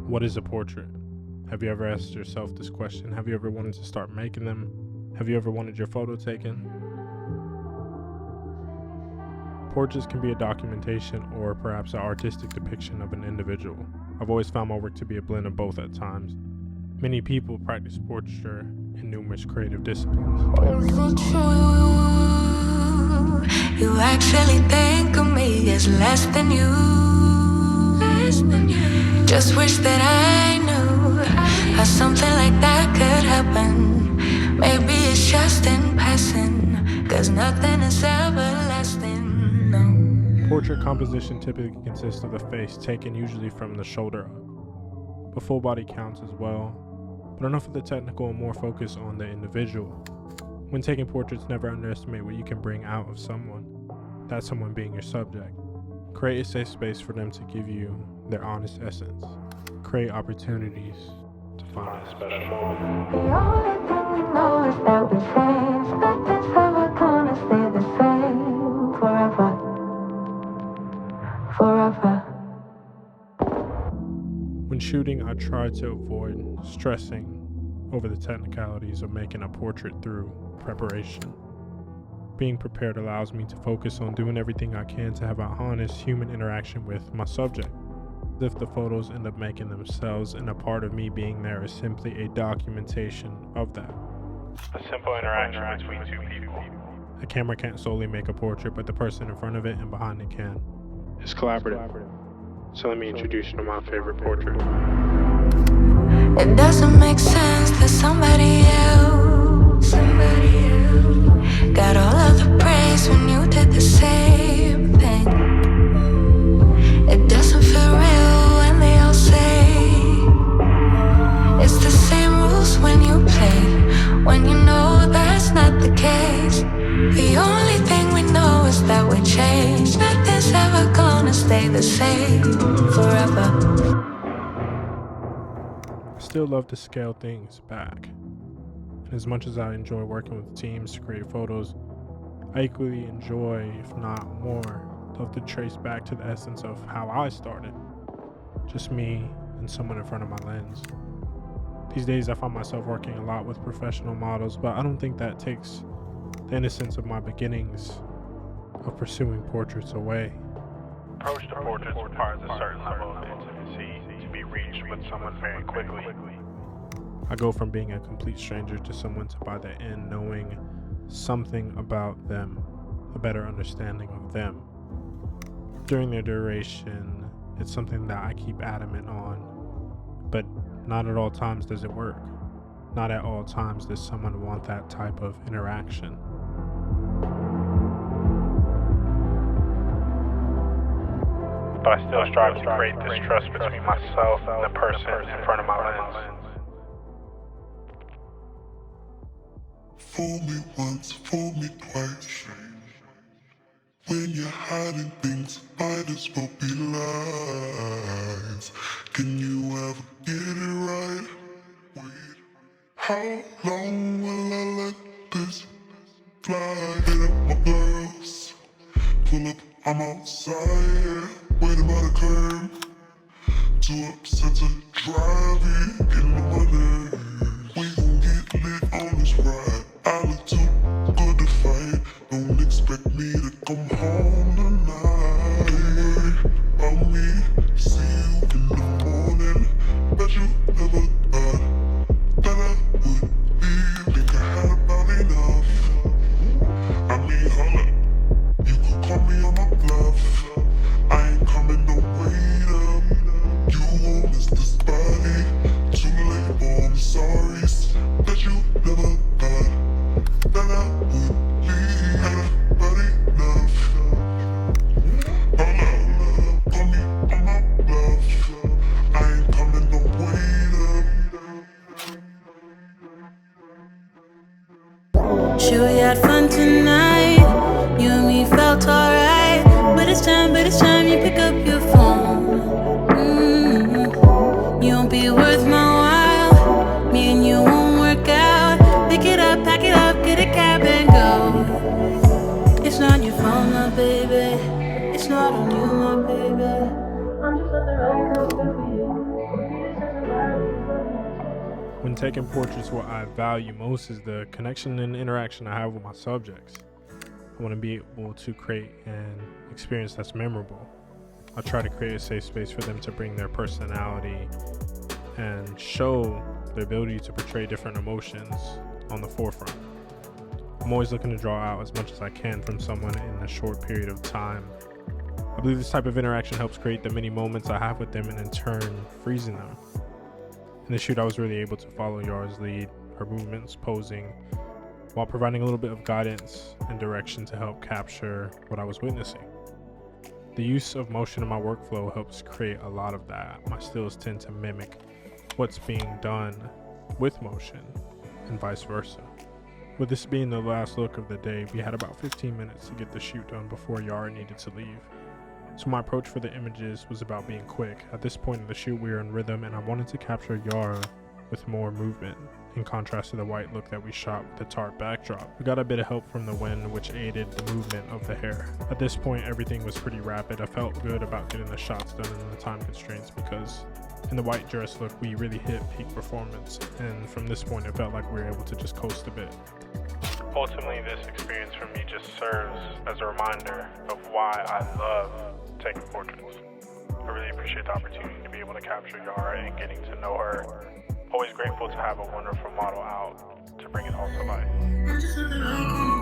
What is a portrait? Have you ever asked yourself this question? Have you ever wanted to start making them? Have you ever wanted your photo taken? Portraits can be a documentation or perhaps an artistic depiction of an individual. I've always found my work to be a blend of both at times. Many people practice portraiture in numerous creative disciplines. You actually think of me as less than you. Just wish that I knew how something like that could happen. Maybe it's just in passing, 'cause nothing is everlasting, no. Portrait composition typically consists of the face taken usually from the shoulder up, but full body counts as well, but enough of the technical and more focus on the individual. When taking portraits, never underestimate what you can bring out of someone, that someone being your subject. Create a safe space for them to give you their honest essence. Create opportunities to find a special moment. The only thing we know is that we change. Nothing's ever gonna stay the same forever. Forever. When shooting, I try to avoid stressing over the technicalities of making a portrait through preparation. Being prepared allows me to focus on doing everything I can to have an honest human interaction with my subject. If the photos end up making themselves and a part of me being there is simply a documentation of that. A simple interaction between two people. A camera can't solely make a portrait, but the person in front of it and behind it can. It's collaborative. So let me introduce you to my favorite portrait. It doesn't make sense that somebody else got all of the praise when you did the same thing. It doesn't feel real when they all say it's the same rules when you play, when you know that's not the case. The only thing we know is that we change. Nothing's ever gonna stay the same forever. I still love to scale things back. And as much as I enjoy working with teams to create photos, I equally enjoy, if not more, love to trace back to the essence of how I started. Just me and someone in front of my lens. These days I find myself working a lot with professional models, but I don't think that takes the innocence of my beginnings of pursuing portraits away. Approach to portraits requires a certain level of intimacy to be reached with someone very quickly. I go from being a complete stranger to someone to by the end knowing something about them, a better understanding of them. During their duration, it's something that I keep adamant on, but not at all times does it work. Not at all times does someone want that type of interaction. But I still strive to create this trust between myself and the person in front of my lens. Fool me once, fool me twice. When you're hiding things, might as well be lies. Can you ever get it right? Wait, how long will I let this fly? Hit up my girls, pull up, I'm outside, waiting by the curb. Too upset to drive it, getting on my nerves. We gon' get lit on this ride. I look too good to fight. Don't expect me to come home tonight. Don't worry about me. See you in the morning. Bet you never thought that I would leave. Think I had about enough. I mean, hold up. You could call me on my bluff. I ain't coming no wait up. You won't miss this body. Too late for me, sorry. When taking portraits, what I value most is the connection and interaction I have with my subjects. I want to be able to create an experience that's memorable. I try to create a safe space for them to bring their personality and show the ability to portray different emotions on the forefront. I'm always looking to draw out as much as I can from someone in a short period of time. I believe this type of interaction helps create the many moments I have with them and in turn freezing them. In the shoot, I was really able to follow Yara's lead, her movements, posing, while providing a little bit of guidance and direction to help capture what I was witnessing. The use of motion in my workflow helps create a lot of that. My stills tend to mimic what's being done with motion and vice versa. With this being the last look of the day, we had about 15 minutes to get the shoot done before Yara needed to leave. So my approach for the images was about being quick. At this point in the shoot, we were in rhythm and I wanted to capture Yara with more movement, in contrast to the white look that we shot with the tarp backdrop. We got a bit of help from the wind, which aided the movement of the hair. At this point, everything was pretty rapid. I felt good about getting the shots done in the time constraints because in the white dress look, we really hit peak performance. And from this point, it felt like we were able to just coast a bit. Ultimately, this experience for me just serves as a reminder of why I love taking portraits. I really appreciate the opportunity to be able to capture Yara and getting to know her. Always grateful to have a wonderful model out to bring it all to life.